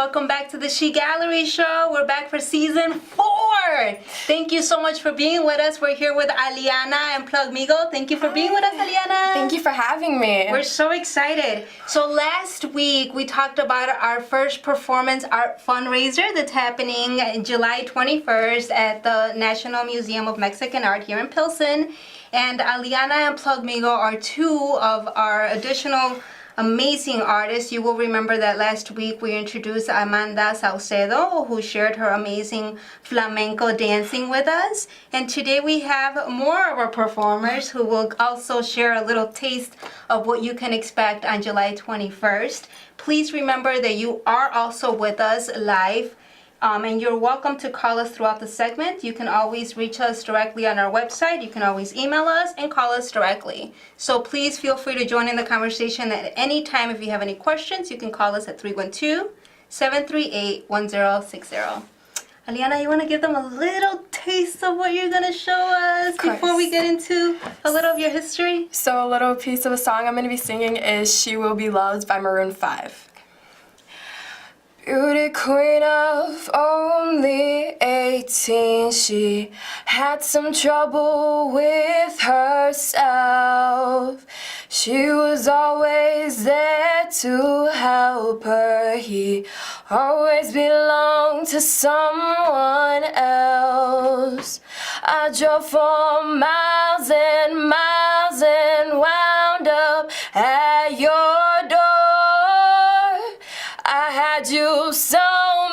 welcome back to the S.H.E Gallery Show. We're back for season 4. Thank you so much for being with us. We're here with Allianna and Plug Migo. Thank you for being with us, Allianna. Thank you for having me. We're so excited. So last week we talked about our first performance art fundraiser that's happening July 21st at the National Museum of Mexican Art here in Pilsen. And Allianna and Plug Migo are two of our additional amazing artists. You will remember that last week we introduced Amanda Saucedo, who shared her amazing flamenco dancing with us. And today we have more of our performers who will also share a little taste of what you can expect on July 21st. Please remember that you are also with us live. And you're welcome to call us throughout the segment. You can always reach us directly on our website. You can always email us and call us directly. So please feel free to join in the conversation at any time. If you have any questions, you can call us at 312-738-1060. Allianna, you want to give them a little taste of what you're going to show us before we get into a little of your history? So a little piece of a song I'm going to be singing is She Will Be Loved by Maroon 5. Beauty queen of only 18, she had some trouble with herself. She was always there to help her. He always belonged to someone else. I drove for miles and miles and wound up at your door. I had you so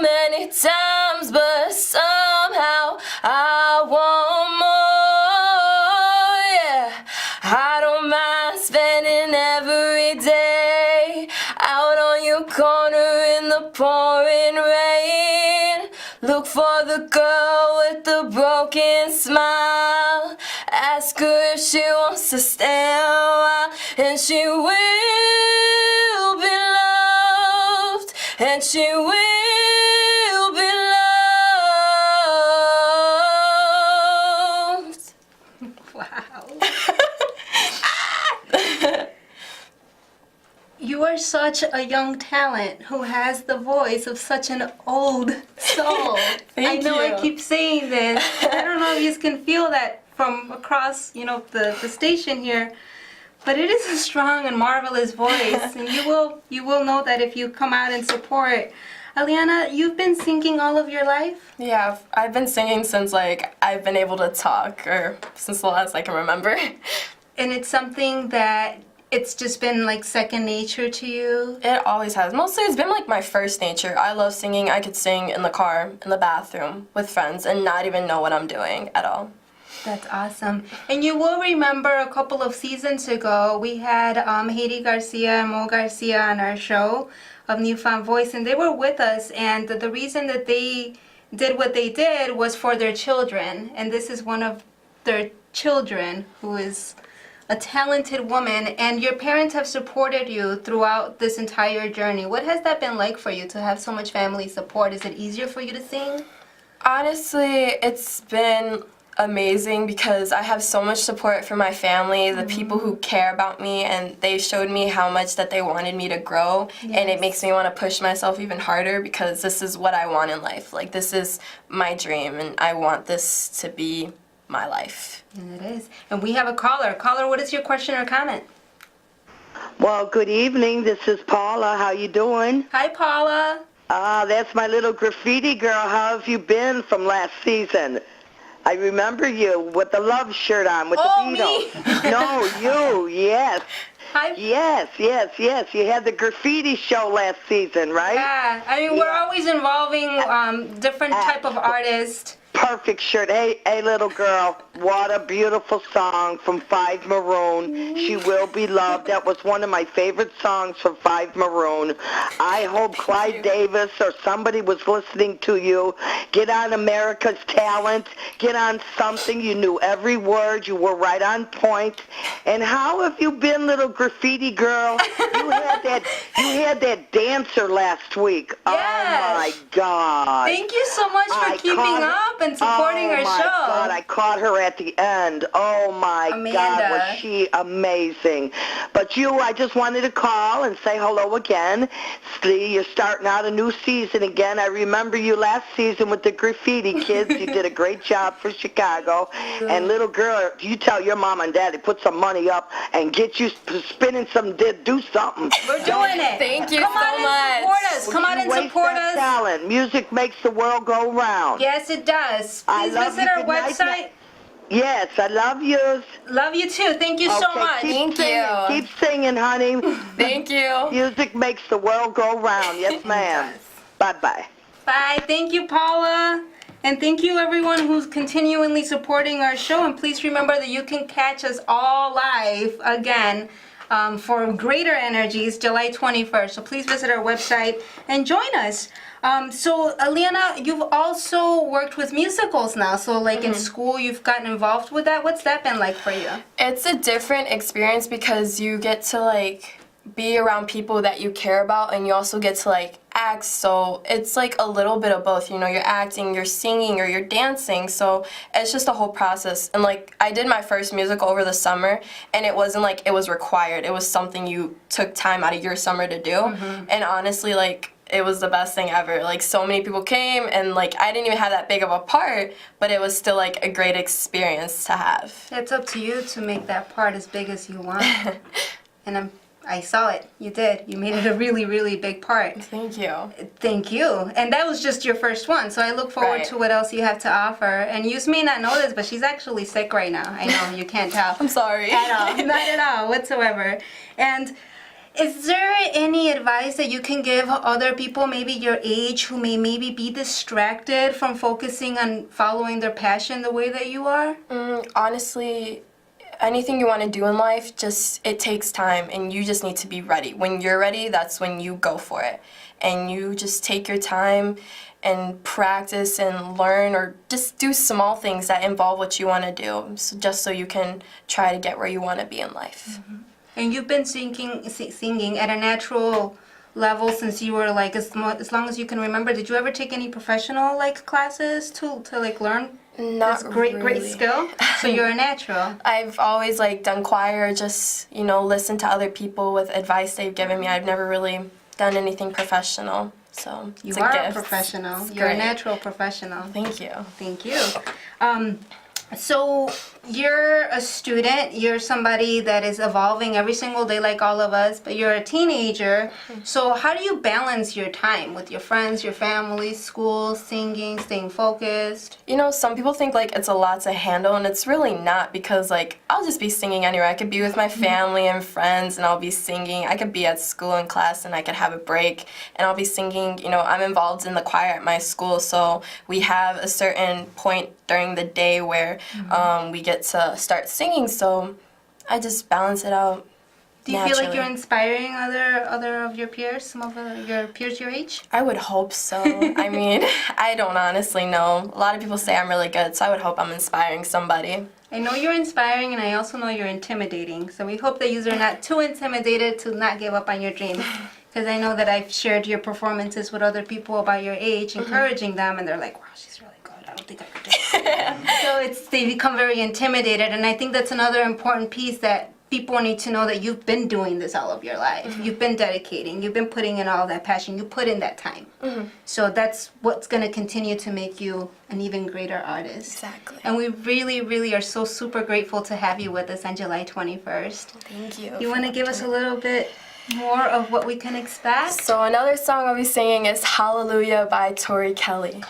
many times, but somehow I want more, yeah. I don't mind spending every day out on your corner in the pouring rain. Look for the girl with the broken smile. Ask her if she wants to stay a while, and she will be loved, and she will be loved. Wow. You are such a young talent who has the voice of such an old soul. I know you. I keep saying this. I don't know if you can feel that from across, the station here. But it is a strong and marvelous voice, and you will know that if you come out and support. Allianna, you've been singing all of your life? Yeah, I've been singing since I've been able to talk, or since the last I can remember. And it's something that it's just been second nature to you? It always has. Mostly it's been my first nature. I love singing. I could sing in the car, in the bathroom, with friends, and not even know what I'm doing at all. That's awesome. And you will remember a couple of seasons ago, we had Haiti Garcia and Mo Garcia on our show of Newfound Voice, and they were with us, and the reason that they did what they did was for their children. And this is one of their children who is a talented woman, and your parents have supported you throughout this entire journey. What has that been like for you to have so much family support? Is it easier for you to sing? Honestly, it's been amazing because I have so much support from my family, the people who care about me, and they showed me how much that they wanted me to grow. Yes. And it makes me want to push myself even harder because this is what I want in life. This is my dream, and I want this to be my life. And it is. And we have a caller. Caller, what is your question or comment? Well, good evening. This is Paula. How you doing? Hi, Paula. That's my little graffiti girl. How have you been from last season? I remember you with the love shirt on with the Beatles. Me? No, you, yes. Hi. Yes. You had the graffiti show last season, right? Yeah. We're always involving different type of artists. Perfect shirt. Hey, little girl, what a beautiful song from Five Maroon. She Will Be Loved. That was one of my favorite songs from Five Maroon. I hope Clyde Davis or somebody was listening to you. Get on America's Talent. Get on something. You knew every word. You were right on point. And how have you been, little graffiti girl? You had that dancer last week. Yes. Oh, my God. Thank you so much for keeping up and and supporting our Oh my show. God, I caught her at the end. Oh my Amanda. God, was she amazing. But I just wanted to call and say hello again. See, you're starting out a new season again. I remember you last season with the graffiti kids. You did a great job for Chicago. And little girl, you tell your mom and dad to put some money up and get you spinning some, do something. We're doing it. Thank you Come so on much. and support us. Come on and Waste support that us. talent. Music makes the world go round. Yes, it does. I Please love visit you. our Good night. website. Yes, I love you. Love you too. Thank you so Okay, much. keep Thank singing. you. Keep singing, honey. Thank you. Music makes the world go round. Yes, ma'am. Bye-bye. Bye. Thank you, Paula. And thank you, everyone who's continually supporting our show. And please remember that you can catch us all live again for Greater Energies, July 21st. So please visit our website and join us. So, Allianna, you've also worked with musicals now. So, like in school, you've gotten involved with that. What's that been like for you? It's a different experience because you get to like be around people that you care about, and you also get to like act. So it's like a little bit of both, you know, you're acting, you're singing, or you're dancing. So it's just a whole process. And like I did my first musical over the summer, and it wasn't like it was required. It was something you took time out of your summer to do. And honestly, like it was the best thing ever. Like so many people came, and like I didn't even have that big of a part, but it was still like a great experience to have. It's up to you to make that part as big as you want. And I saw it. You did. You made it a really, really big part. Thank you. Thank you. And that was just your first one. So I look forward Right. to what else you have to offer. And you may not know this, but she's actually sick right now. I know you can't tell. I'm sorry. At all. Not at all whatsoever. And is there any advice that you can give other people, maybe your age, who may maybe be distracted from focusing on following their passion the way that you are? Honestly, anything you want to do in life, just it takes time, and you just need to be ready. When you're ready, that's when you go for it. And you just take your time and practice and learn, or just do small things that involve what you want to do, so just so you can try to get where you want to be in life. And you've been singing at a natural level since you were like as long as you can remember. Did you ever take any professional like classes to like learn Not this great really. skill? So you're a natural. I've always like done choir, just, you know, listen to other people with advice they've given me. I've never really done anything professional. So You it's are a a gift. professional. It's You're a great. natural professional. Thank you. Thank you. So you're a student, you're somebody that is evolving every single day like all of us, but you're a teenager. So how do you balance your time with your friends, your family, school, singing, staying focused? You know, some people think like it's a lot to handle, and it's really not, because like I'll just be singing anywhere. I could be with my family and friends, and I'll be singing. I could be at school in class, and I could have a break, and I'll be singing. You know, I'm involved in the choir at my school, so we have a certain point during the day where we get to start singing. So I just balance it out. Do you feel like naturally. you're inspiring other of your peers, some of your peers your age? I would hope so. I mean, I don't honestly know. A lot of people say I'm really good, so I would hope I'm inspiring somebody. I know you're inspiring, and I also know you're intimidating. So we hope that you are not too intimidated to not give up on your dreams. Because I know that I've shared your performances with other people about your age, encouraging them, and they're like, wow, she's really good. I don't think I could do it. So they become very intimidated, and I think that's another important piece that people need to know, that you've been doing this all of your life. You've been dedicating. You've been putting in all that passion. You put in that time. So that's what's going to continue to make you an even greater artist. Exactly. And we really, really are so super grateful to have you with us on July 21st. Thank you. You want to give us a little bit more of what we can expect? So another song I'll be singing is Hallelujah by Tori Kelly.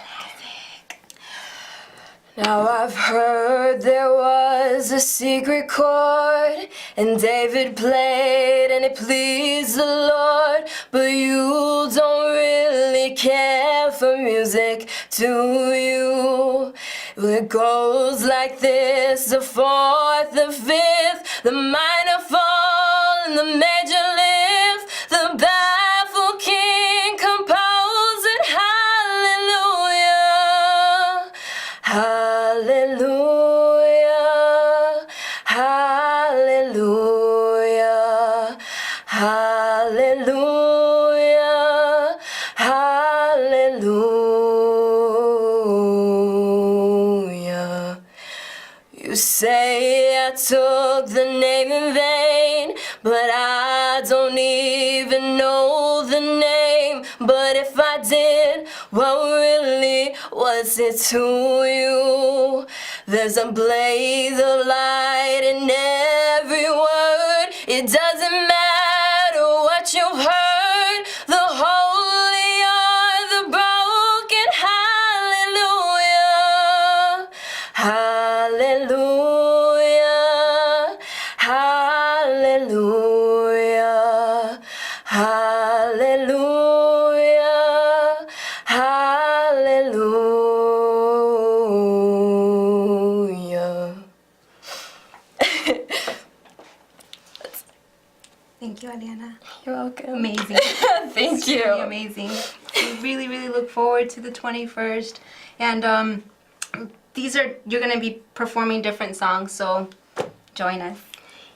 Now I've heard there was a secret chord, and David played and it pleased the Lord, but you don't really care for music, do you? Well, it goes like this: the fourth, the fifth, the minor fall, and the major lift, the baffled king composing hallelujah. Hallelujah, hallelujah, hallelujah, hallelujah. You say I took the name in vain, but I don't even know the name. But if I did, what really was it to you? There's a blaze of light in every word. It doesn't matter what you've heard. The holy or the broken. Hallelujah. Hallelujah. Hallelujah. Hallelujah. Hallelujah. Thank you, Allianna. You're welcome. Amazing. Thank you. Really amazing. We really, really look forward to the 21st. And you're going to be performing different songs, so join us.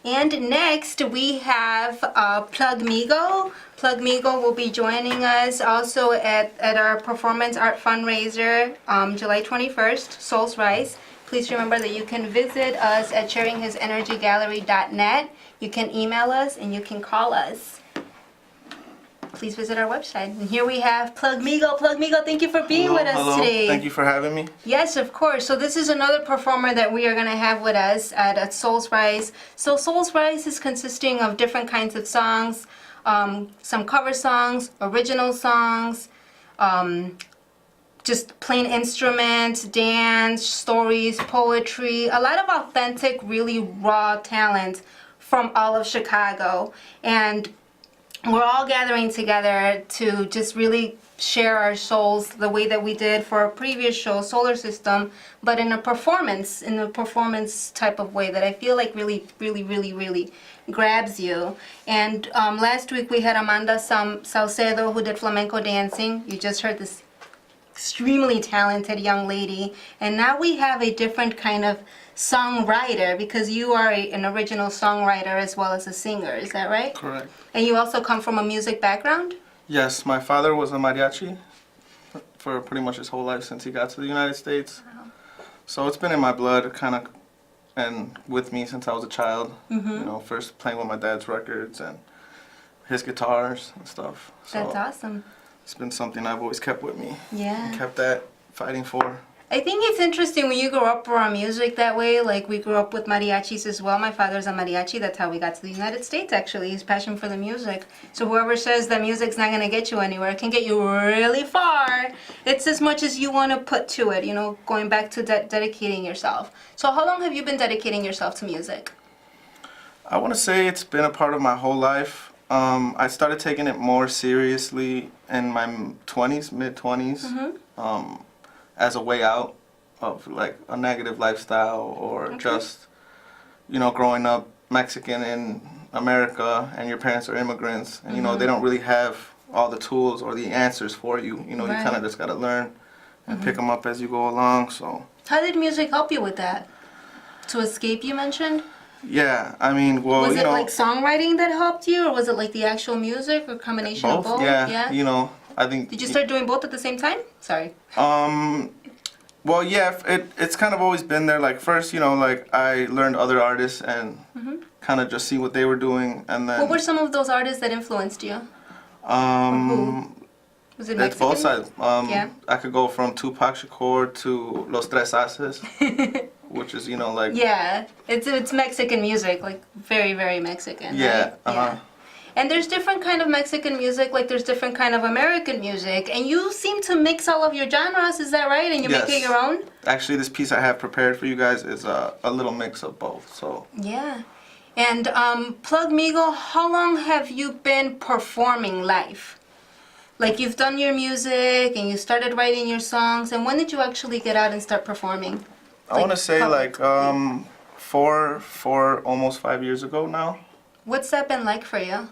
And next we have Plug Migo. Plug Migo will be joining us also at our performance art fundraiser July 21st, Soul's Rise. Please remember that you can visit us at sharinghisenergygallery.net. You can email us and you can call us. Please visit our website. And here we have Plug Migo. Plug Migo, thank you for being with us today. Thank you for having me. Yes, of course. So this is another performer that we are going to have with us at Soul's Rise. So Soul's Rise is consisting of different kinds of songs, some cover songs, original songs, just plain instruments, dance, stories, poetry, a lot of authentic, really raw talent from all of Chicago. And we're all gathering together to just really share our souls the way that we did for our previous show, Solar System, but in a performance type of way that I feel like really, really, really, really grabs you. And last week we had Amanda Salcedo, who did flamenco dancing. You just heard this extremely talented young lady. And now we have a different kind of songwriter, because you are an original songwriter as well as a singer. Is that right? Correct. And you also come from a music background? Yes, my father was a mariachi for pretty much his whole life since he got to the United States. Wow. So it's been in my blood, kind of, and with me since I was a child. You know, first playing with my dad's records and his guitars and stuff. So That's awesome. it's been something I've always kept with me. Yeah. And kept that fighting for. I think it's interesting when you grow up around music that way. Like, we grew up with mariachis as well. My father's a mariachi. That's how we got to the United States, actually. His passion for the music. So whoever says that music's not going to get you anywhere, it can get you really far. It's as much as you want to put to it, you know, going back to dedicating yourself. So how long have you been dedicating yourself to music? I want to say it's been a part of my whole life. I started taking it more seriously in my 20s, mid-20s. As a way out of like a negative lifestyle, or just, you know, growing up Mexican in America and your parents are immigrants, and you know, they don't really have all the tools or the answers for you. You know, you kind of just got to learn and pick them up as you go along. So How did music help you with that? To escape, you mentioned? yeah, I mean, well, Was you it know, like songwriting that helped you, or was it like the actual music, or combination of both? yeah, you know, I think. Did you start doing both at the same time? Sorry. Well, yeah, it's kind of always been there. Like, first, you know, like, I learned other artists and kind of just see what they were doing, and then... What were some of those artists that influenced you? Who? Was it It's Mexican? both sides. Yeah. I could go from Tupac Shakur to Los Tres Haces, which is, you know, like... Yeah, it's Mexican music, like very, very Mexican. Yeah, right? Yeah. And there's different kind of Mexican music, like there's different kind of American music, and you seem to mix all of your genres, is that right? And you make it your own? Actually, this piece I have prepared for you guys is a little mix of both, so... Yeah. And Plug Migo, how long have you been performing live? Like, you've done your music and you started writing your songs, and when did you actually get out and start performing? I want to say like four, almost 5 years ago now. What's that been like for you?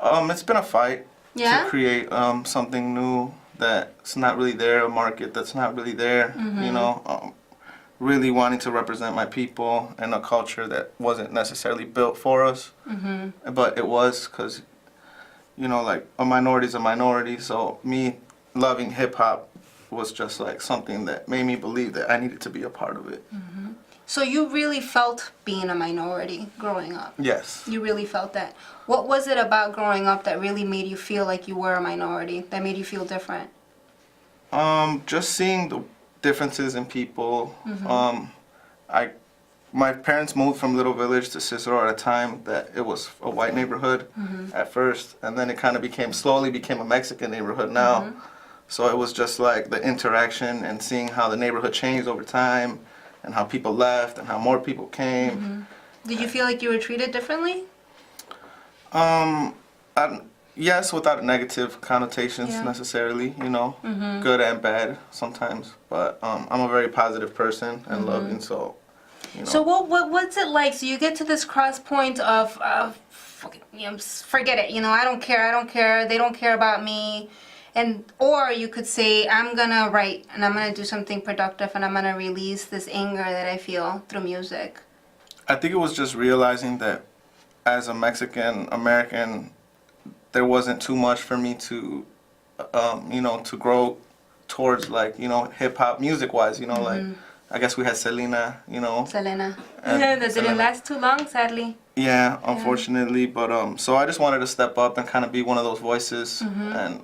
It's been a fight to create something new that's not really there, a market that's not really there, you know. Really wanting to represent my people and a culture that wasn't necessarily built for us, but it was, because, you know, like, a minority's a minority, so me loving hip-hop was just like something that made me believe that I needed to be a part of it. So you really felt being a minority growing up. Yes. You really felt that. What was it about growing up that really made you feel like you were a minority? That made you feel different? Just seeing the differences in people. Mm-hmm. My parents moved from Little Village to Cicero at a time that it was a white neighborhood Mm-hmm. at first, and then it kind of slowly became a Mexican neighborhood now. Mm-hmm. So it was just like the interaction and seeing how the neighborhood changed over time, and how people left and how more people came. Mm-hmm. Did you feel like you were treated differently? Yes, without negative connotations Yeah. necessarily, you know, Mm-hmm. good and bad sometimes. But I'm a very positive person and loving, so, you know. So what's it like? So you get to this cross point of forget it. You know, I don't care. They don't care about me. And or you could say I'm gonna write and I'm gonna do something productive and I'm gonna release this anger that I feel through music. I think it was just realizing that as a Mexican American, there wasn't too much for me to, you know, to grow towards, like, you know, hip hop music wise, you know, like, I guess we had Selena, you know. Selena. And That didn't Selena. last too long, sadly. Yeah, unfortunately, but so I just wanted to step up and kind of be one of those voices and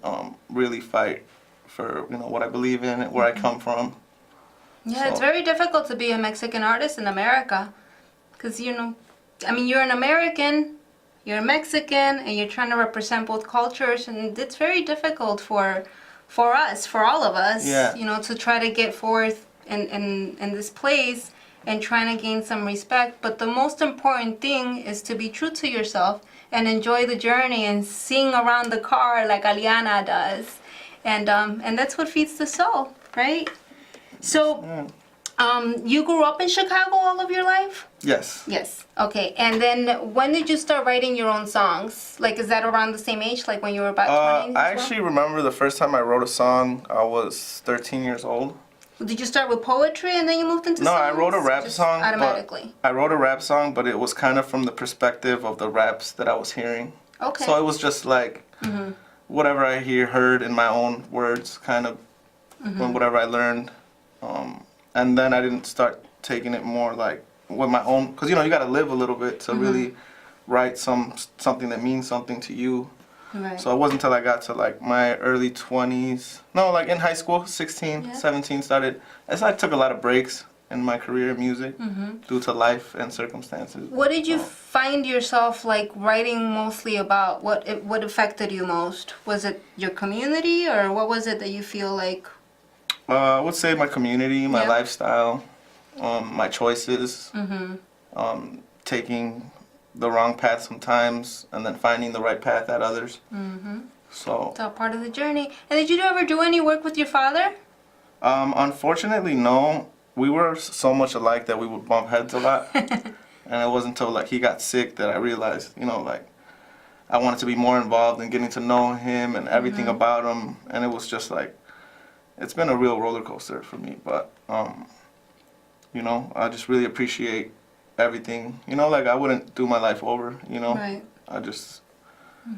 really fight for, you know, what I believe in, where I come from. Yeah, it's So- very difficult to be a Mexican artist in America. Because, you know, I mean, you're an American, you're a Mexican, and you're trying to represent both cultures, and it's very difficult for us, for all of us, Yeah. you know, to try to get forth in this place and trying to gain some respect. But the most important thing is to be true to yourself and enjoy the journey and sing around the car like Allianna does. And that's what feeds the soul, right? So, you grew up in Chicago all of your life? Yes. Yes. Okay. And then when did you start writing your own songs? Like, is that around the same age, like when you were about 20? I actually remember the first time I wrote a song, I was 13 years old. Did you start with poetry and then you moved into No, songs? I wrote a rap Just song. but automatically. I wrote a rap song, but it was kind of from the perspective of the raps that I was hearing. Okay. So it was just like whatever I heard in my own words, kind of, when whatever I learned. And then I didn't start taking it more like with my own, because, you know, you got to live a little bit to really write something that means something to you. Right. So it wasn't until I got to like my early 20s, no, like in high school, 16, Yeah. 17 started. I took a lot of breaks in my career in music due to life and circumstances. What did you find yourself like writing mostly about? What affected you most? Was it your community, or what was it that you feel like? I would say my community, my Yeah. lifestyle, my choices, taking the wrong path sometimes, and then finding the right path at others. So, It's all part of the journey. And did you ever do any work with your father? unfortunately, no. We were so much alike that we would bump heads a lot. And it wasn't until like he got sick that I realized, you know, like I wanted to be more involved in getting to know him and everything about him. And it was just like, it's been a real roller coaster for me. But, you know, I just really appreciate everything. You know, like I wouldn't do my life over, you know. Right. I just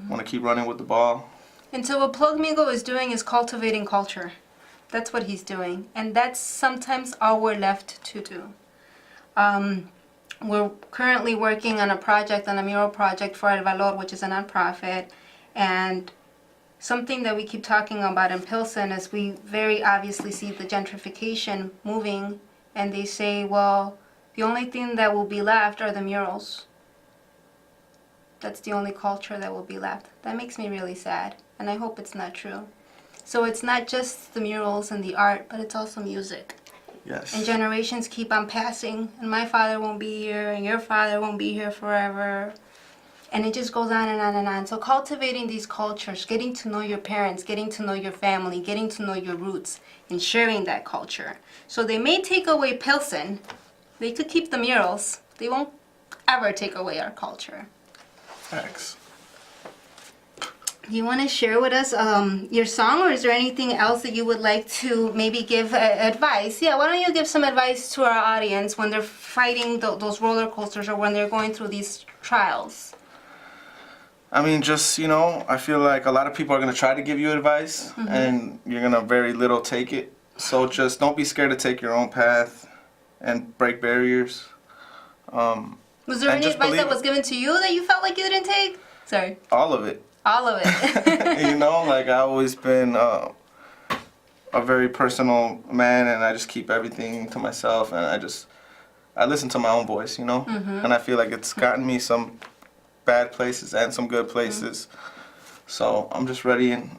want to keep running with the ball. And so what Plug Migo is doing is cultivating culture. That's what he's doing. And that's sometimes all we're left to do. We're currently working on a mural project for El Valor, which is a nonprofit. And something that we keep talking about in Pilsen is we very obviously see the gentrification moving. And they say, well, the only thing that will be left are the murals. That's the only culture that will be left. That makes me really sad. And I hope it's not true. So it's not just the murals and the art, but it's also music. Yes. And generations keep on passing, and my father won't be here, and your father won't be here forever. And it just goes on and on and on. So cultivating these cultures, getting to know your parents, getting to know your family, getting to know your roots, and sharing that culture. So they may take away Pilsen, they could keep the murals, they won't ever take away our culture. Thanks. Do you want to share with us your song, or is there anything else that you would like to maybe give advice? Yeah, why don't you give some advice to our audience when they're fighting those roller coasters or when they're going through these trials? I mean, just, you know, I feel like a lot of people are going to try to give you advice, and you're going to very little take it. So just don't be scared to take your own path. and break barriers. Was there and any just advice that believe was given to you that you felt like you didn't take? Sorry. all of it. All of it. You know, like I always been a very personal man, and I just keep everything to myself, and I listen to my own voice, you know, and I feel like it's gotten me some bad places and some good places. So I'm just ready and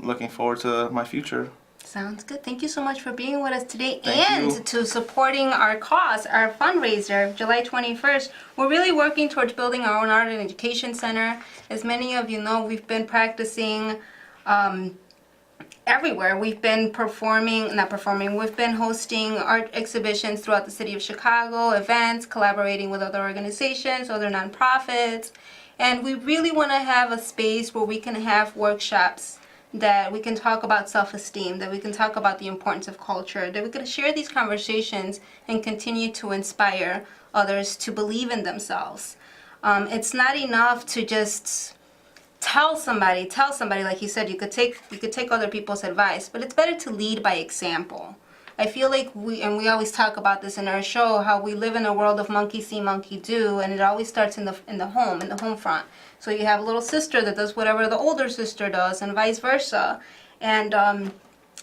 looking forward to my future. Sounds good. Thank you so much for being with us today Thank and you. to supporting our cause, our fundraiser, July 21st. We're really working towards building our own art and education center. As many of you know, we've been practicing everywhere. We've been we've been hosting art exhibitions throughout the city of Chicago, events, collaborating with other organizations, other nonprofits. And we really want to have a space where we can have workshops, that we can talk about self-esteem, that we can talk about the importance of culture, that we can share these conversations and continue to inspire others to believe in themselves. It's not enough to just tell somebody, like you said, you could take other people's advice, but it's better to lead by example. I feel like we always talk about this in our show, how we live in a world of monkey see, monkey do, and it always starts in the home front. So you have a little sister that does whatever the older sister does, and vice versa. And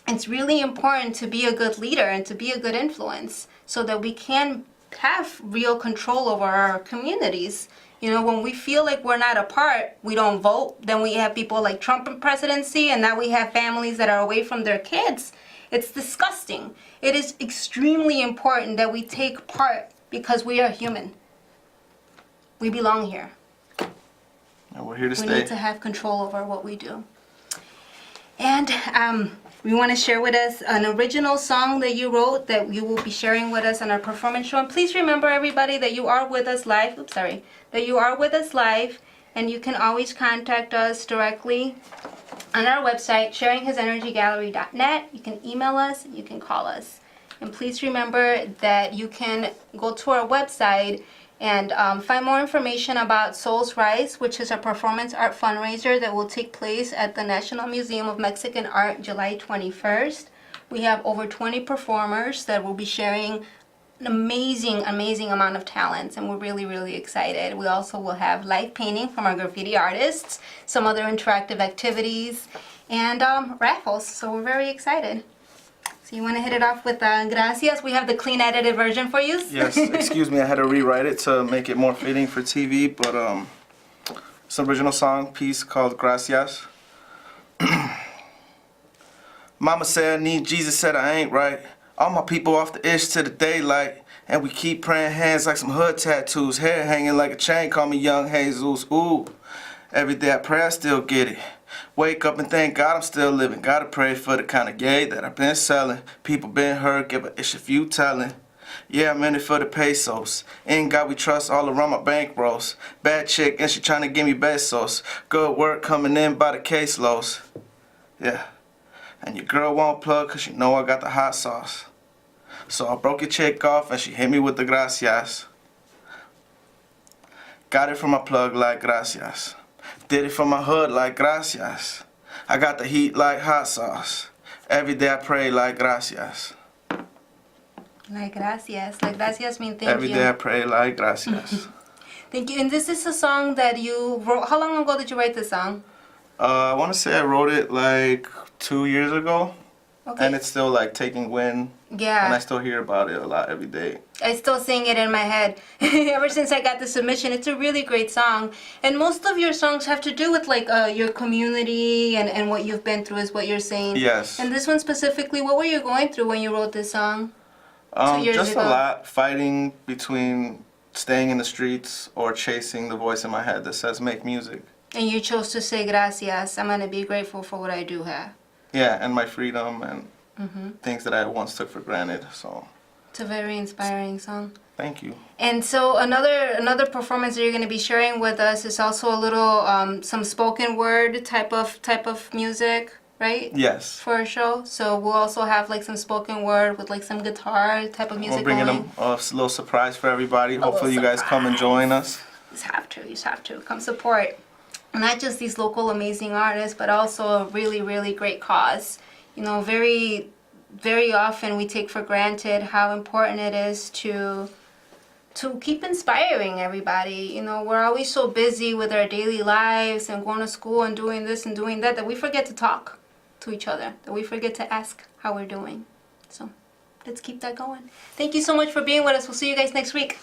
it's really important to be a good leader and to be a good influence, so that we can have real control over our communities. You know, when we feel like we're not a part, we don't vote. Then we have people like Trump in presidency, and now we have families that are away from their kids. It's disgusting. It is extremely important that we take part, because we are human. We belong here. And we're here to stay. We need to have control over what we do. And we want to share with us an original song that you wrote that you will be sharing with us on our performance show. And please remember, everybody, that you are with us live. That you are with us live, and you can always contact us directly on our website, sharinghisenergygallery.net. You can email us, you can call us. And please remember that you can go to our website and find more information about Souls Rise, which is a performance art fundraiser that will take place at the National Museum of Mexican Art July 21st. We have over 20 performers that will be sharing an amazing amount of talents, and we're really excited. We also will have live painting from our graffiti artists, some other interactive activities, and raffles, so we're very excited. So you want to hit it off with Gracias? We have the clean edited version for you. Yes, excuse me, I had to rewrite it to make it more fitting for TV, but it's an original song piece called Gracias. Mama said I need Jesus, said I ain't right. All my people off the ish to the daylight. And we keep praying hands like some hood tattoos. Hair hanging like a chain, call me Young Jesus. Ooh, every day I pray I still get it. Wake up and thank God I'm still living. Gotta pray for the kind of gay that I've been selling. People been hurt, give a ish if you telling. Yeah, I'm in it for the pesos. In God we trust, all around my bankrolls. Bad chick and she trying to give me besos. Good work coming in by the caseloads. Yeah. And your girl won't plug cause she know I got the hot sauce. So I broke your chick off and she hit me with the gracias. Got it from my plug like gracias. Did it from my hood like gracias. I got the heat like hot sauce. Every day I pray like gracias. Like gracias. Like gracias means thank you. Every day I pray like gracias. Thank you. And this is a song that you wrote. How long ago did you write this song? I want to say I wrote it like 2 years ago. Okay. And it's still like taking wind. Yeah. And I still hear about it a lot every day. I still sing it in my head. Ever since I got the submission, it's a really great song. And most of your songs have to do with like your community and what you've been through is what you're saying. Yes. And this one specifically, what were you going through when you wrote this song? 2 years just ago? a lot. Fighting between staying in the streets or chasing the voice in my head that says make music. And you chose to say gracias. I'm going to be grateful for what I do have. Yeah, and my freedom and things that I once took for granted. So It's a very inspiring song. thank you. And so another performance that you're going to be sharing with us is also a little some spoken word type of music, right? Yes. For a show. So we'll also have like some spoken word with like some guitar type of music We're bringing going. a little surprise for everybody. little Hopefully you guys come and join us. You have to come support not just these local amazing artists, but also a really great cause. You know, very very often we take for granted how important it is to keep inspiring everybody. You know, we're always so busy with our daily lives and going to school and doing this and doing that we forget to talk to each other, that we forget to ask how we're doing. So let's keep that going. Thank you so much for being with us. We'll see you guys next week.